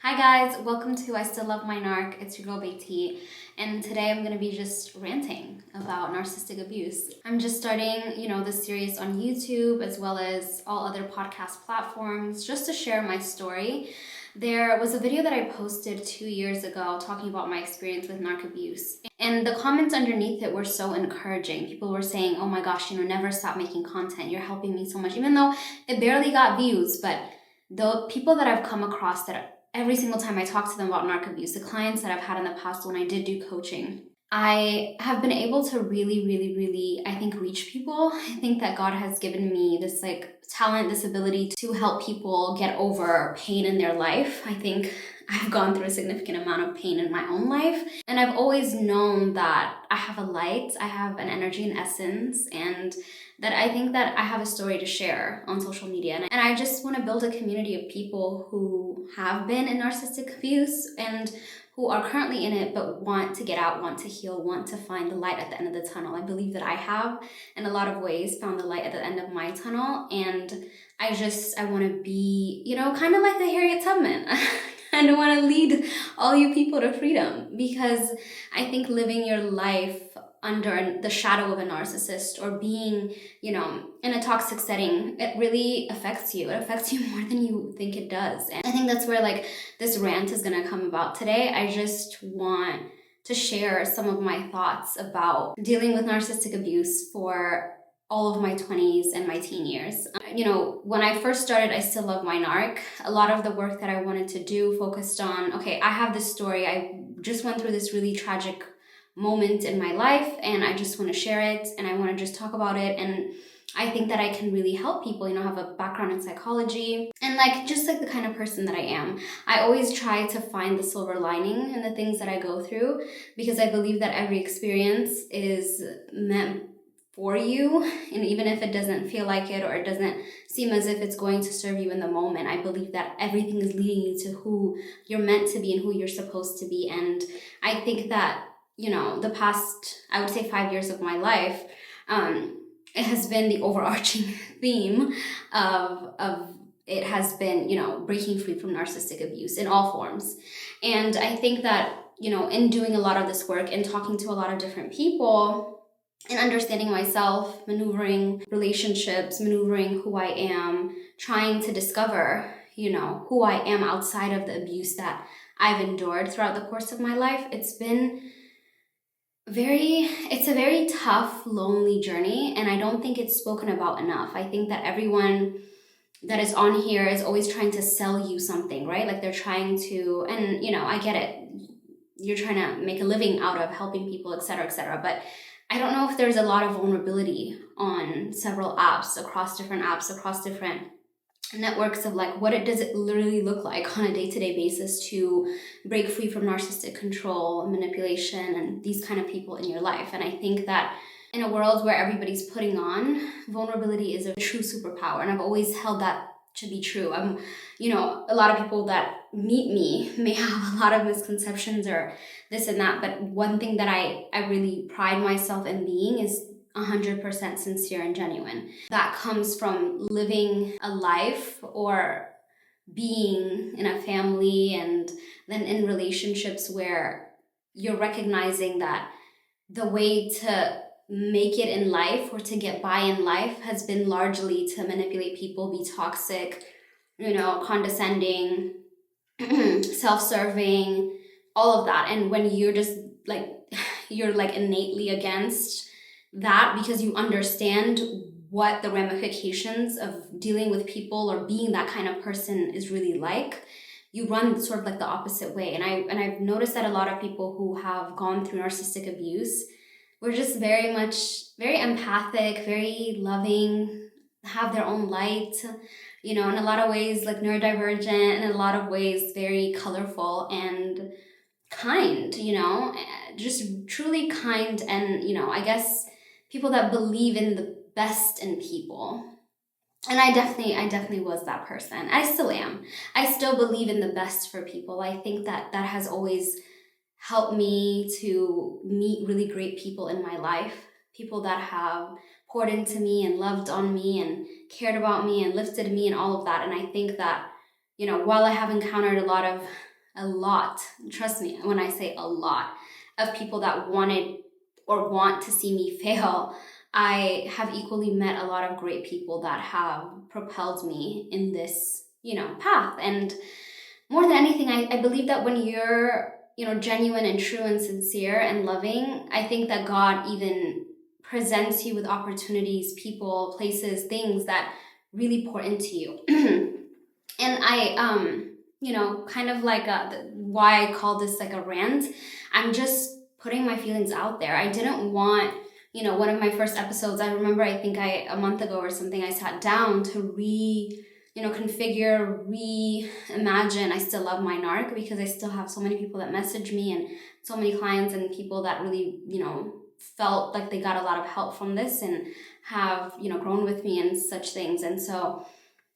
Hi guys, welcome to I Still Love My Narc. It's your girl Beatty, and today I'm gonna be just ranting about narcissistic abuse. I'm just starting, this series on YouTube as well as all other podcast platforms just to share my story. There was a video that I posted 2 years ago talking about my experience with narc abuse. And the comments underneath it were so encouraging. People were saying, oh my gosh, never stop making content. You're helping me so much. Even though it barely got views, but the people that I've come across that every single time I talk to them about narc abuse, the clients that I've had in the past when I did do coaching, I have been able to really, I think, reach people. I think that God has given me this talent, this ability to help people get over pain in their life. I think I've gone through a significant amount of pain in my own life, and I've always known that I have a light, I have an energy and essence, and that I think that I have a story to share on social media. And I just want to build a community of people who have been in narcissistic abuse and who are currently in it but want to get out, want to heal, want to find the light at the end of the tunnel. I believe that I have, in a lot of ways, found the light at the end of my tunnel, and I want to be, kind of like the Harriet Tubman. And I want to lead all you people to freedom, because I think living your life under the shadow of a narcissist or being, in a toxic setting, it really affects you. It affects you more than you think it does. And I think that's where this rant is going to come about today. I just want to share some of my thoughts about dealing with narcissistic abuse for all of my 20s and my teen years. When I first started I Still Love My Narc, a lot of the work that I wanted to do focused on, okay, I have this story. I just went through this really tragic moment in my life, and I just want to share it, and I want to just talk about it. And I think that I can really help people, have a background in psychology, and just the kind of person that I am. I always try to find the silver lining in the things that I go through, because I believe that every experience is meant for you, and even if it doesn't feel like it or it doesn't seem as if it's going to serve you in the moment, I believe that everything is leading you to who you're meant to be and who you're supposed to be. And I think that the past, I would say 5 years of my life, it has been the overarching theme of it has been, breaking free from narcissistic abuse in all forms. And I think that, in doing a lot of this work and talking to a lot of different people and understanding myself, maneuvering relationships, maneuvering who I am, trying to discover, who I am outside of the abuse that I've endured throughout the course of my life, it's a very tough, lonely journey, and I don't think it's spoken about enough. I think that everyone that is on here is always trying to sell you something, right? Like they're trying to, and I get it. You're trying to make a living out of helping people, etc., but I don't know if there's a lot of vulnerability on several apps, across different networks of does it literally look like on a day-to-day basis to break free from narcissistic control and manipulation and these kind of people in your life. And I think that in a world where everybody's putting on, vulnerability is a true superpower, and I've always held that to be true. A lot of people that meet me may have a lot of misconceptions or this and that, but one thing that I really pride myself in being is 100% sincere and genuine. That comes from living a life or being in a family and then in relationships where you're recognizing that the way to make it in life or to get by in life has been largely to manipulate people, be toxic, condescending, self-serving, all of that. And when you're just you're innately against that because you understand what the ramifications of dealing with people or being that kind of person is really like, you run sort of the opposite way. And I've noticed that a lot of people who have gone through narcissistic abuse were just very empathic, very loving, have their own light, in a lot of ways neurodivergent, and in a lot of ways very colorful and kind, just truly kind. And, I guess people that believe in the best in people. And I definitely was that person. I still am. I still believe in the best for people. I think that has always helped me to meet really great people in my life, people that have poured into me and loved on me and cared about me and lifted me and all of that. And I think that, while I have encountered a lot of a lot, trust me when I say a lot, of people that wanted or want to see me fail. I have equally met a lot of great people that have propelled me in this, path. And more than anything, I believe that when you're, genuine and true and sincere and loving, I think that God even presents you with opportunities, people, places, things that really pour into you. And kind of like why I call this like a rant, I'm just putting my feelings out there. I didn't want, one of my first episodes, I remember, I think a month ago or something, I sat down to configure, reimagine I Still Love My Narc, because I still have so many people that message me and so many clients and people that really, felt like they got a lot of help from this and have, grown with me and such things. And so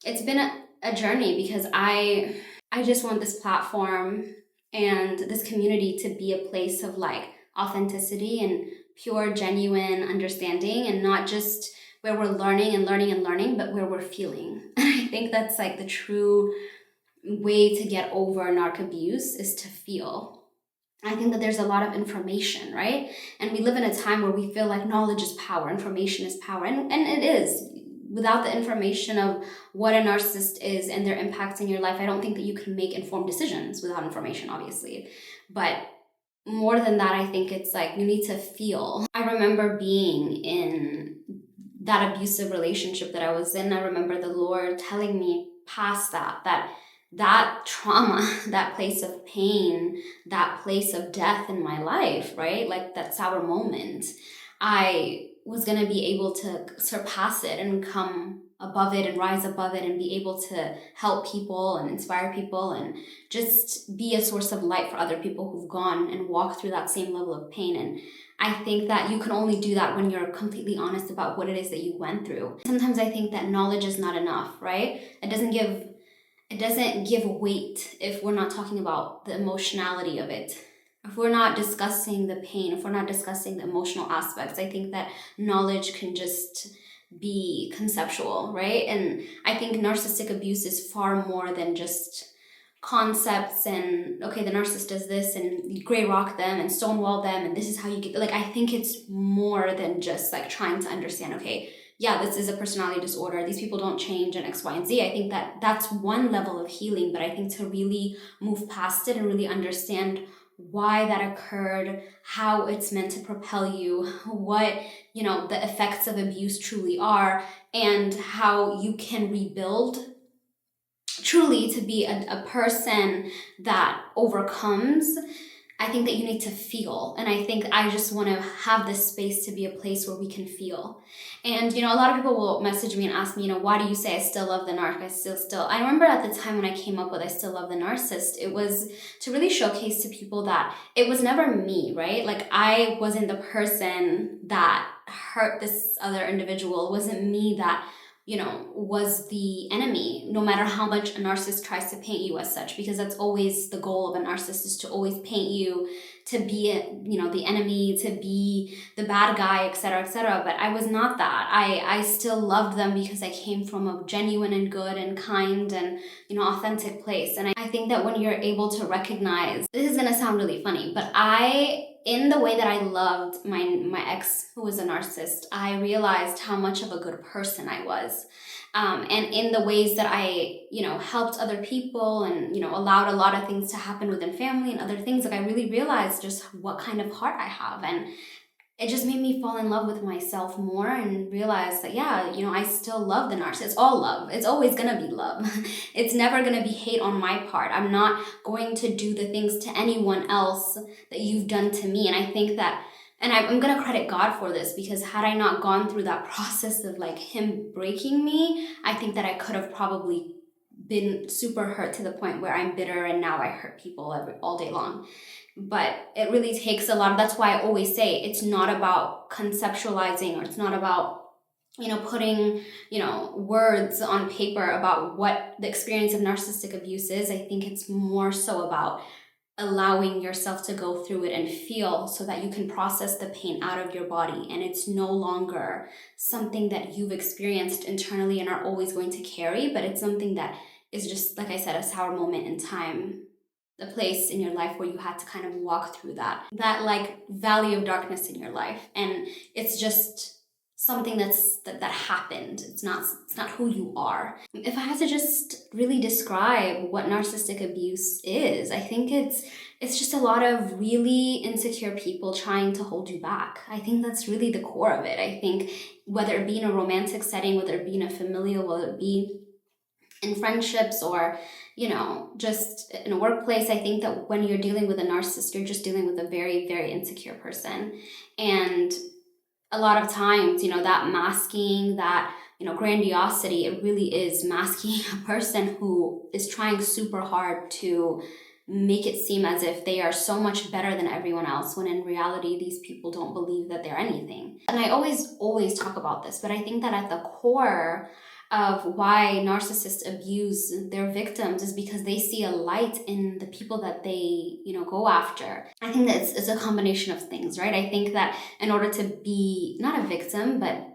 it's been a journey, because I just want this platform and this community to be a place of like authenticity and pure, genuine understanding, and not just where we're learning and learning and learning, but where we're feeling. And I think that's like the true way to get over narc abuse, is to feel. I think that there's a lot of information, right? And we live in a time where we feel like knowledge is power, information is power, and it is. Without the information of what a narcissist is and their impact in your life, I don't think that you can make informed decisions without information, obviously. But more than that, I think it's like you need to feel. I remember being in that abusive relationship that I was in. I remember the Lord telling me past that trauma, that place of pain, that place of death in my life, right? Like that sour moment, I was going to be able to surpass it and come above it and rise above it and be able to help people and inspire people and just be a source of light for other people who've gone and walked through that same level of pain. And I think that you can only do that when you're completely honest about what it is that you went through. Sometimes I think that knowledge is not enough, right? It doesn't give weight if we're not talking about the emotionality of it. If we're not discussing the pain, if we're not discussing the emotional aspects, I think that knowledge can just be conceptual, right? And I think narcissistic abuse is far more than just concepts and, okay, the narcissist does this and you gray rock them and stonewall them and this is how you get, like, I think it's more than just like trying to understand, okay, yeah, this is a personality disorder, these people don't change, and X, Y, and Z. I think that that's one level of healing, but I think to really move past it and really understand why that occurred, how it's meant to propel you, what, the effects of abuse truly are, and how you can rebuild truly to be a person that overcomes. I think that you need to feel. And I think I just want to have this space to be a place where we can feel. And, a lot of people will message me and ask me, why do you say I still love the narc? I remember at the time when I came up with I Still Love the Narcissist, it was to really showcase to people that it was never me, right? Like I wasn't the person that hurt this other individual. It wasn't me that was the enemy, no matter how much a narcissist tries to paint you as such, because that's always the goal of a narcissist, is to always paint you to be, the enemy, to be the bad guy, etc., etc. But I was not that. I still loved them because I came from a genuine and good and kind and, authentic place. And I think that when you're able to recognize, this is going to sound really funny, but in the way that I loved my ex, who was a narcissist, I realized how much of a good person I was. And in the ways that I, helped other people and, allowed a lot of things to happen within family and other things, like I really realized just what kind of heart I have. And it just made me fall in love with myself more and realize that, yeah, I still love the narcissist. It's all love. It's always going to be love. It's never going to be hate on my part. I'm not going to do the things to anyone else that you've done to me. And I think that, and I'm going to credit God for this, because had I not gone through that process of like him breaking me, I think that I could have probably been super hurt to the point where I'm bitter and now I hurt people all day long. But it really takes a lot. That's why I always say it's not about conceptualizing, or it's not about, putting, words on paper about what the experience of narcissistic abuse is. I think it's more so about allowing yourself to go through it and feel, so that you can process the pain out of your body. And it's no longer something that you've experienced internally and are always going to carry, but it's something that is just, like I said, a sour moment in time. the place in your life where you had to kind of walk through that like valley of darkness in your life, and it's just something that happened. It's not who you are. If I had to just really describe what narcissistic abuse is, I think it's just a lot of really insecure people trying to hold you back. I think that's really the core of it. I think whether it be in a romantic setting, whether it be in a familial, whether it be in friendships, or just in a workplace, I think that when you're dealing with a narcissist, you're just dealing with a very, very insecure person. And a lot of times, that masking, that grandiosity, it really is masking a person who is trying super hard to make it seem as if they are so much better than everyone else, when in reality these people don't believe that they're anything. And I always talk about this, but I think that at the core of why narcissists abuse their victims is because they see a light in the people that they go after. I think that it's a combination of things, right? I think that in order to be not a victim, but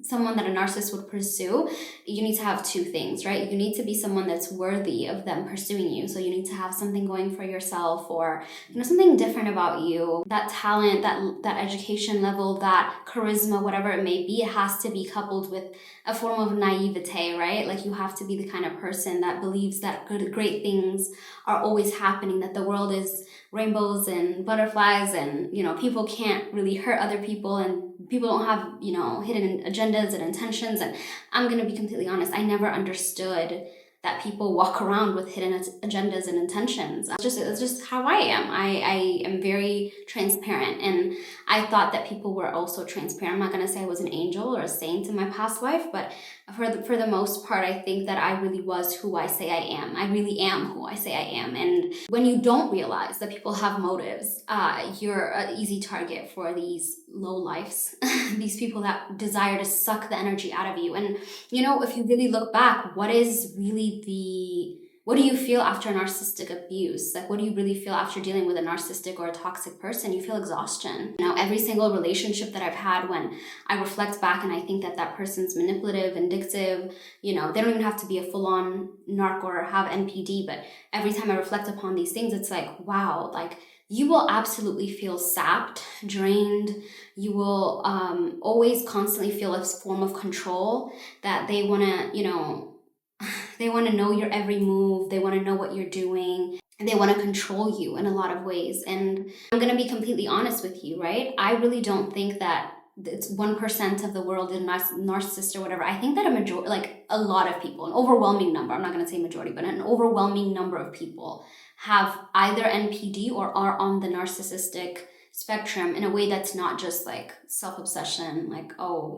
someone that a narcissist would pursue, you need to have two things, right? You need to be someone that's worthy of them pursuing you. So you need to have something going for yourself, or something different about you, that talent, that education level, that charisma, whatever it may be. It has to be coupled with a form of naivete, right? Like you have to be the kind of person that believes that great things are always happening, that the world is rainbows and butterflies, and people can't really hurt other people, and people don't have hidden agendas and intentions. And I'm gonna be completely honest, I never understood that people walk around with hidden agendas and intentions. It's just how I am. I am very transparent, and I thought that people were also transparent. I'm not gonna say I was an angel or a saint in my past life, but for the most part, I think that I really was who I say I am. I really am who I say I am. And when you don't realize that people have motives, you're an easy target for these low lifes, these people that desire to suck the energy out of you. And if you really look back, what do you feel after narcissistic abuse? Like, what do you really feel after dealing with a narcissistic or a toxic person? You feel exhaustion. Every single relationship that I've had, when I reflect back and I think that person's manipulative, vindictive, they don't even have to be a full-on narc or have NPD, but every time I reflect upon these things, it's like, wow, like, you will absolutely feel sapped, drained. You will always constantly feel a form of control, that they want to, they want to know your every move. They want to know what you're doing. And they want to control you in a lot of ways. And I'm going to be completely honest with you, right? I really don't think that it's 1% of the world is narcissist or whatever. I think that a lot of people, an overwhelming number, I'm not going to say majority, but an overwhelming number of people have either NPD or are on the narcissistic spectrum in a way that's not just like self-obsession, like, oh,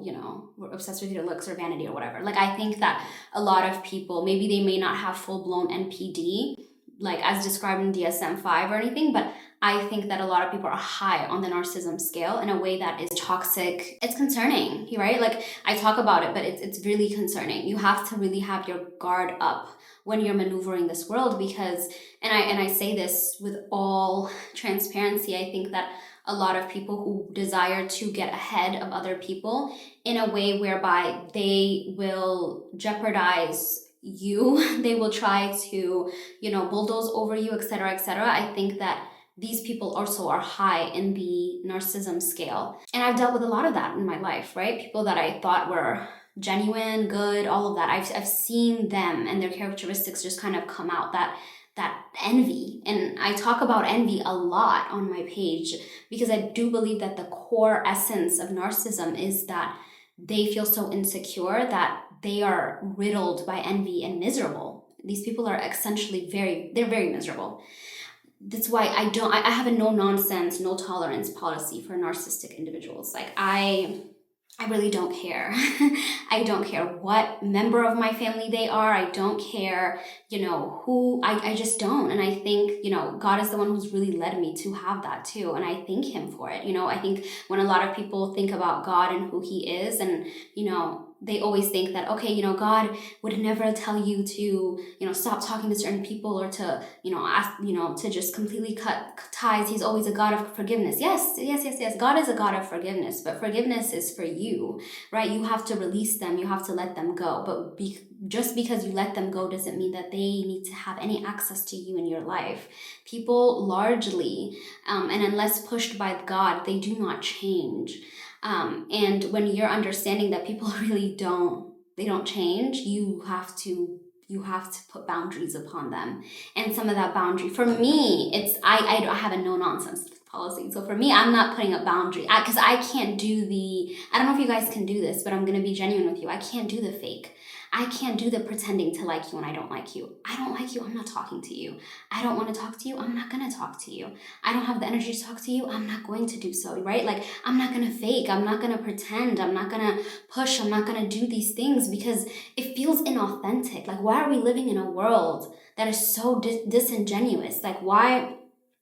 we're obsessed with your looks or vanity or whatever. Like, I think that a lot of people, maybe they may not have full-blown NPD, like as described in DSM-5 or anything, but I think that a lot of people are high on the narcissism scale in a way that is toxic. It's concerning, right? Like, I talk about it, but it's really concerning. You have to really have your guard up when you're maneuvering this world, because, and I say this with all transparency, I think that a lot of people who desire to get ahead of other people in a way whereby they will jeopardize you, they will try to, bulldoze over you, etc., etc. I think that these people also are high in the narcissism scale. And I've dealt with a lot of that in my life, right? People that I thought were genuine, good, all of that. I've seen them and their characteristics just kind of come out, that envy. And I talk about envy a lot on my page, because I do believe that the core essence of narcissism is that they feel so insecure that they are riddled by envy and miserable. These people are essentially they're very miserable. That's why I have a no nonsense, no tolerance policy for narcissistic individuals. Like, I really don't care. I don't care what member of my family they are. I don't care, who, I just don't. And I think, God is the one who's really led me to have that too. And I thank him for it. I think when a lot of people think about God and who he is, and, they always think that, okay, God would never tell you to, stop talking to certain people, or to, ask, to just completely cut ties. He's always a God of forgiveness. Yes. God is a God of forgiveness, but forgiveness is for you, right? You have to release them. You have to let them go. But just because you let them go doesn't mean that they need to have any access to you in your life. People largely, and unless pushed by God, they do not change. And when you're understanding that people really they don't change, you have to put boundaries upon them. And some of that boundary, for me, it's, I have a no nonsense policy. So for me, I'm not putting a boundary, because I can't do I don't know if you guys can do this, but I'm going to be genuine with you. I can't do the fake. I can't do the pretending to like you when I don't like you. I don't like you, I'm not talking to you. I don't want to talk to you, I'm not going to talk to you. I don't have the energy to talk to you, I'm not going to do so, right? Like, I'm not going to fake, I'm not going to pretend, I'm not going to push, I'm not going to do these things because it feels inauthentic. Like, why are we living in a world that is so disingenuous? Like, why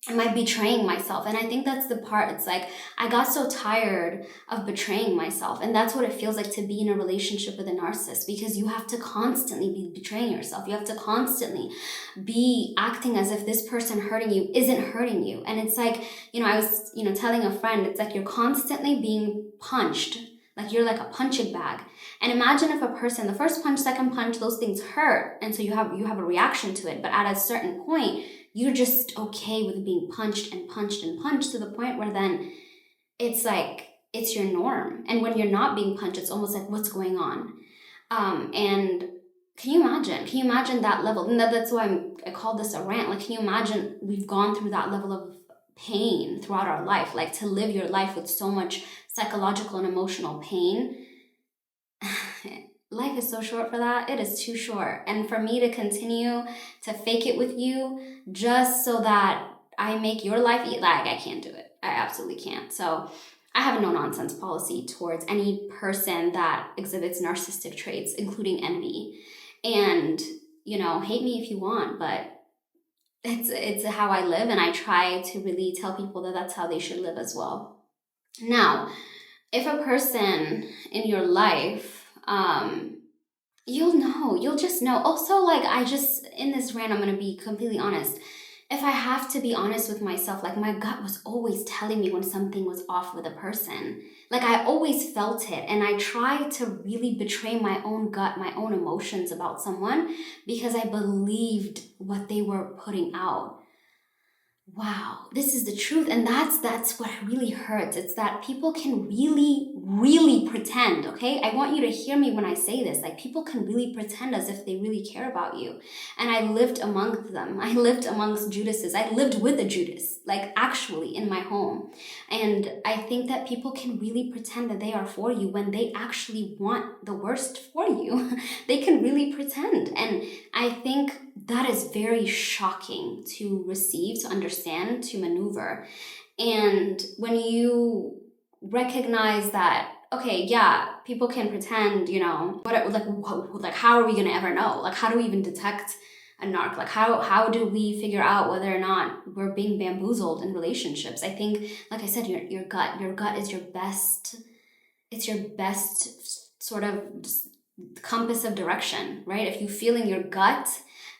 am I betraying myself? And I think that's the part. It's like, I got so tired of betraying myself. And that's what it feels like to be in a relationship with a narcissist, because you have to constantly be betraying yourself. You have to constantly be acting as if this person hurting you isn't hurting you. And it's like, I was, telling a friend, it's like you're constantly being punched. Like, you're like a punching bag. And imagine if a person, the first punch, second punch, those things hurt. And so you have a reaction to it. But at a certain point, you're just okay with being punched and punched and punched, to the point where then it's like, it's your norm. And when you're not being punched, it's almost like, what's going on? And can you imagine that level? And that's why I call this a rant. Like, can you imagine we've gone through that level of pain throughout our life? Like, to live your life with so much psychological and emotional pain. Life is so short for that. It is too short. And for me to continue to fake it with you just so that I make your life like, I can't do it. I absolutely can't. So I have a no nonsense policy towards any person that exhibits narcissistic traits, including envy. And, hate me if you want, but it's how I live. And I try to really tell people that that's how they should live as well. Now, if a person in your life, you'll just know. Also, like, in this rant, I'm going to be completely honest. If I have to be honest with myself, like, my gut was always telling me when something was off with a person. Like, I always felt it. And I tried to really betray my own gut, my own emotions about someone, because I believed what they were putting out. Wow, this is the truth. And that's what really hurts. It's that people can really, really pretend, okay? I want you to hear me when I say this. Like, people can really pretend as if they really care about you. And I lived amongst them. I lived amongst Judases. I lived with a Judas, like, actually in my home. And I think that people can really pretend that they are for you when they actually want the worst for you. They can really pretend. And I think that is very shocking to receive, to understand, to maneuver. And when you recognize that, okay, yeah, people can pretend, like, how are we going to ever know? Like, how do we even detect a narc? Like, how do we figure out whether or not we're being bamboozled in relationships? I think, like I said, your gut is your best, it's your best sort of compass of direction, right? If you feel in your gut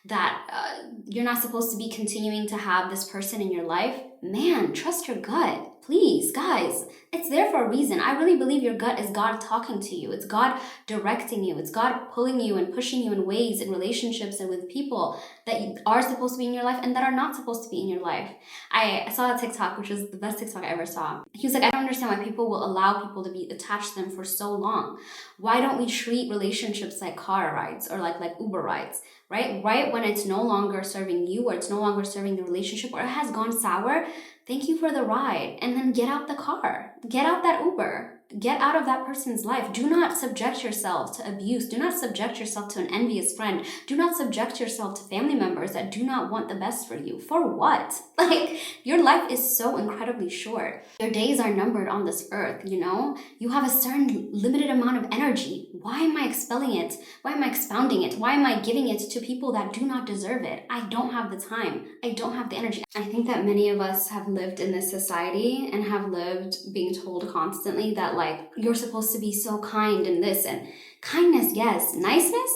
that you're not supposed to be continuing to have this person in your life, man, trust your gut. Please, guys, it's there for a reason. I really believe your gut is God talking to you. It's God directing you. It's God pulling you and pushing you in ways, in relationships and with people that are supposed to be in your life and that are not supposed to be in your life. I saw a TikTok, which was the best TikTok I ever saw. He was like, I don't understand why people will allow people to be attached to them for so long. Why don't we treat relationships like car rides or like Uber rides, right? Right when it's no longer serving you, or it's no longer serving the relationship, or it has gone sour, thank you for the ride, and then get out the car, get out that Uber, get out of that person's life. Do not subject yourself to abuse. Do not subject yourself to an envious friend. Do not subject yourself to family members that do not want the best for you. For what? Like, your life is so incredibly short. Your days are numbered on this earth, You have a certain limited amount of energy. Why am I expelling it? Why am I expounding it? Why am I giving it to people that do not deserve it? I don't have the time. I don't have the energy. I think that many of us have lived in this society and have lived being told constantly that, like, you're supposed to be so kind and this, and Kindness, yes. Niceness,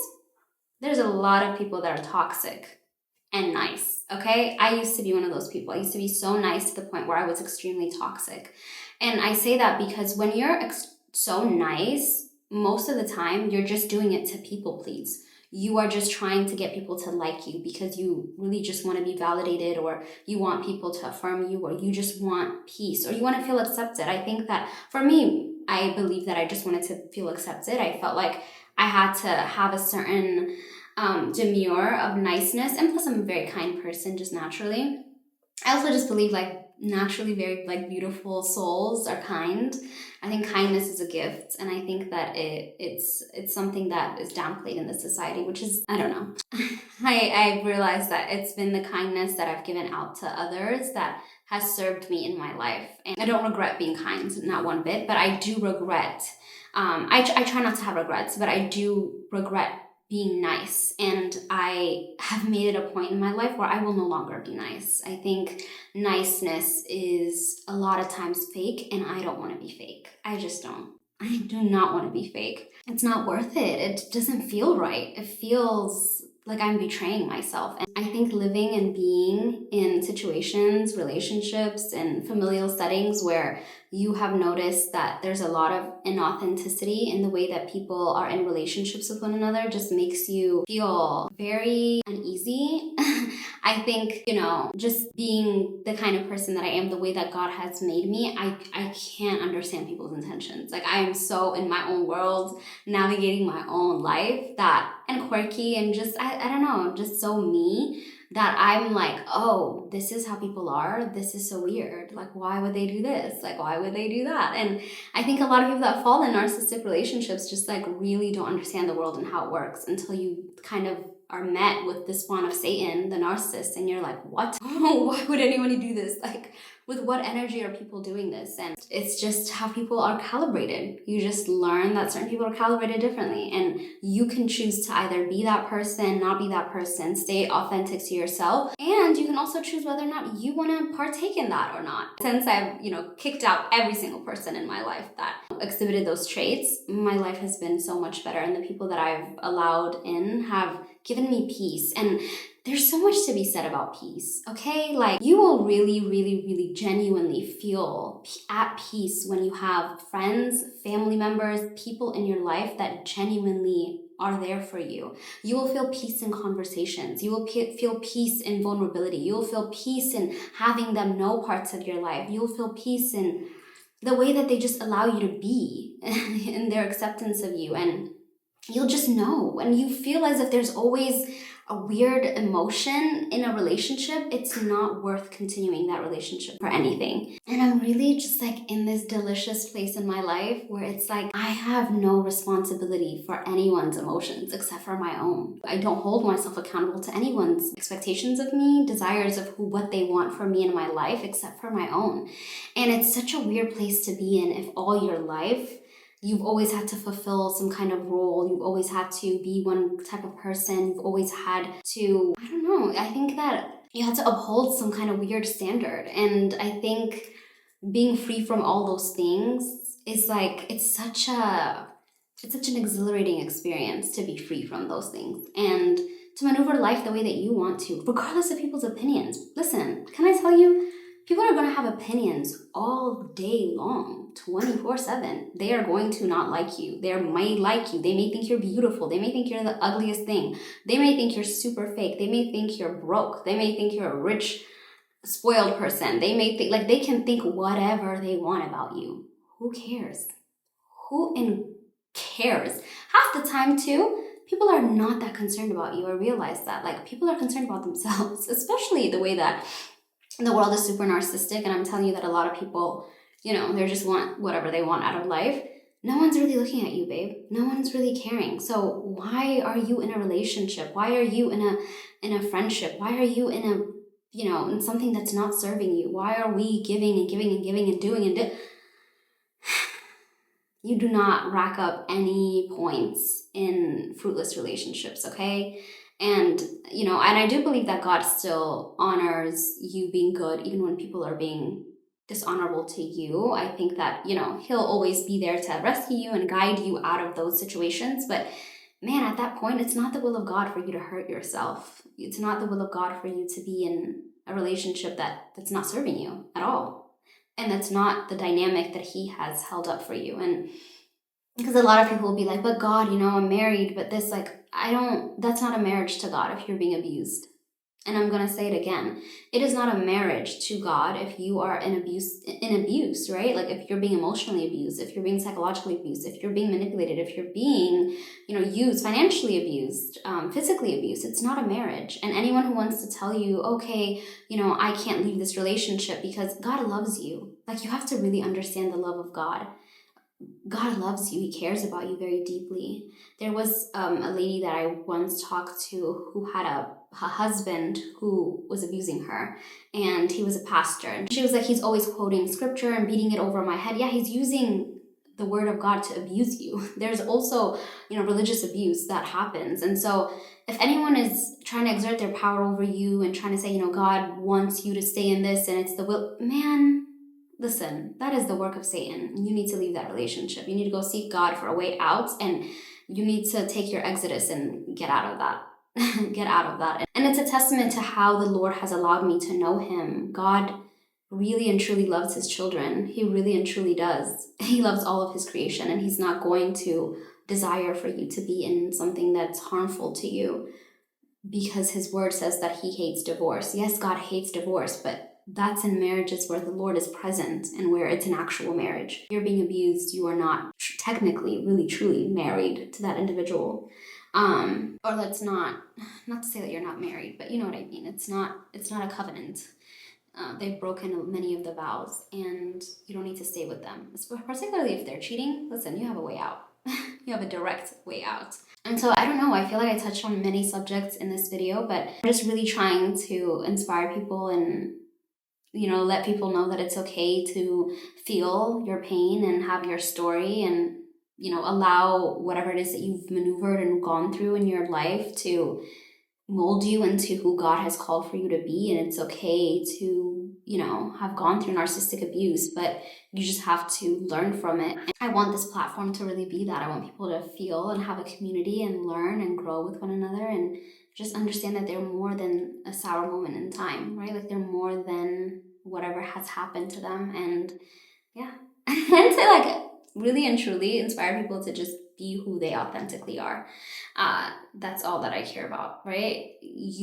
there's a lot of people that are toxic and nice, okay? I used to be one of those people. I used to be so nice to the point where I was extremely toxic. And I say that because when you're so nice, most of the time, you're just doing it to people please. You are just trying to get people to like you because you really just want to be validated, or you want people to affirm you, or you just want peace, or you want to feel accepted. I think that for me, I believe that I just wanted to feel accepted. I felt like I had to have a certain demure of niceness, and plus I'm a very kind person just naturally. I also just believe like naturally very like beautiful souls are kind. I think kindness is a gift, and I think that it's something that is downplayed in this society, which is, I don't know. I realized that it's been the kindness that I've given out to others that has served me in my life, and I don't regret being kind, not one bit. But I do regret. I try not to have regrets, but I do regret being nice, and I have made it a point in my life where I will no longer be nice. I think niceness is a lot of times fake, and I don't want to be fake. I just don't. I do not want to be fake. It's not worth it. It doesn't feel right. It feels like I'm betraying myself. And I think living and being in situations, relationships, and familial settings where you have noticed that there's a lot of inauthenticity in the way that people are in relationships with one another just makes you feel very uneasy. I think, just being the kind of person that I am, the way that God has made me, I can't understand people's intentions. Like, I am so in my own world, navigating my own life, and quirky, and just, I don't know, just so me, that I'm like, oh, this is how people are. This is so weird. Like, why would they do this? Like, why would they do that? And I think a lot of people that fall in narcissistic relationships just like really don't understand the world and how it works until you kind of are met with the spawn of Satan, the narcissist, and you're like, what? Why would anyone do this? Like, with what energy are people doing this? And it's just how people are calibrated. You just learn that certain people are calibrated differently, and you can choose to either be that person, not be that person, stay authentic to yourself, and you can also choose whether or not you want to partake in that or not. Since I've, kicked out every single person in my life that exhibited those traits, my life has been so much better, and the people that I've allowed in have given me peace. And there's so much to be said about peace, okay? Like, you will really, really, really genuinely feel at peace when you have friends, family members, people in your life that genuinely are there for you. You will feel peace in conversations. You will feel peace in vulnerability. You will feel peace in having them know parts of your life. You will feel peace in the way that they just allow you to be in their acceptance of you. And you'll just know, and you feel as if there's always a weird emotion in a relationship. It's not worth continuing that relationship for anything. And I'm really just like in this delicious place in my life where it's like I have no responsibility for anyone's emotions except for my own. I don't hold myself accountable to anyone's expectations of me, desires of what they want for me in my life, except for my own. And it's such a weird place to be in if all your life you've always had to fulfill some kind of role. You've always had to be one type of person. You've always had to, I don't know, I think that you have to uphold some kind of weird standard. And I think being free from all those things is like, it's such an exhilarating experience to be free from those things and to maneuver life the way that you want to, regardless of people's opinions. Listen, can I tell you, people are going to have opinions all day long, 24/7. They are going to not like you. They may like you. They may think you're beautiful. They may think you're the ugliest thing. They may think you're super fake. They may think you're broke. They may think you're a rich, spoiled person. They may think, like, they can think whatever they want about you. Who cares? Cares? Half the time, too, people are not that concerned about you. I realize that. Like, people are concerned about themselves, especially the way that the world is super narcissistic, and I'm telling you that a lot of people, they just want whatever they want out of life. No one's really looking at you, babe. No one's really caring. So why are you in a relationship? Why are you in a friendship? Why are you in in something that's not serving you? Why are we giving and giving and giving and doing and You do not rack up any points in fruitless relationships, okay? And, and I do believe that God still honors you being good, even when people are being dishonorable to you. I think that, he'll always be there to rescue you and guide you out of those situations. But man, at that point, it's not the will of God for you to hurt yourself. It's not the will of God for you to be in a relationship that's not serving you at all. And that's not the dynamic that he has held up for you. And because a lot of people will be like, but God, I'm married, but this, that's not a marriage to God if you're being abused. And I'm going to say it again. It is not a marriage to God if you are in abuse, right? Like if you're being emotionally abused, if you're being psychologically abused, if you're being manipulated, if you're being, used, financially abused, physically abused. It's not a marriage. And anyone who wants to tell you, okay, I can't leave this relationship because God loves you. Like you have to really understand the love of God. God loves you. He cares about you very deeply. There was a lady that I once talked to who had a husband who was abusing her, and he was a pastor. And she was like, he's always quoting scripture and beating it over my head. Yeah, he's using the word of God to abuse you. There's also, religious abuse that happens. And so if anyone is trying to exert their power over you and trying to say, God wants you to stay in this and it's the will, man, listen, that is the work of Satan. You need to leave that relationship. You need to go seek God for a way out, and you need to take your exodus and get out of that. Get out of that. And it's a testament to how the Lord has allowed me to know him. God really and truly loves his children. He really and truly does. He loves all of his creation, and he's not going to desire for you to be in something that's harmful to you, because his word says that he hates divorce. Yes, God hates divorce, but that's in marriages where the Lord is present and where it's an actual marriage. If you're being abused, you are not technically, really, truly married to that individual. Or let's not to say that you're not married, but you know what I mean. It's not a covenant. They've broken many of the vows, and you don't need to stay with them. Particularly if they're cheating, listen, you have a way out. You have a direct way out. And so I don't know, I feel like I touched on many subjects in this video, but I'm just really trying to inspire people and let people know that it's okay to feel your pain and have your story, and allow whatever it is that you've maneuvered and gone through in your life to mold you into who God has called for you to be. And it's okay to have gone through narcissistic abuse, but you just have to learn from it. And I want this platform to really be that. I want people to feel and have a community and learn and grow with one another, and just understand that they're more than a sour moment in time, right? Like they're more than whatever has happened to them. And yeah, and to really and truly inspire people to just be who they authentically are. That's all that I care about, right?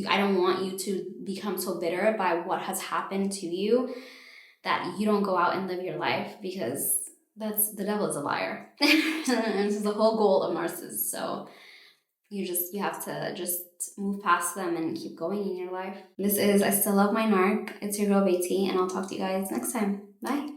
I don't want you to become so bitter by what has happened to you that you don't go out and live your life, because the devil is a liar. And this is the whole goal of narcissists. So you have to just move past them and keep going in your life. This is I Still Love My Narc. It's your girl Beatty, and I'll talk to you guys next time. Bye.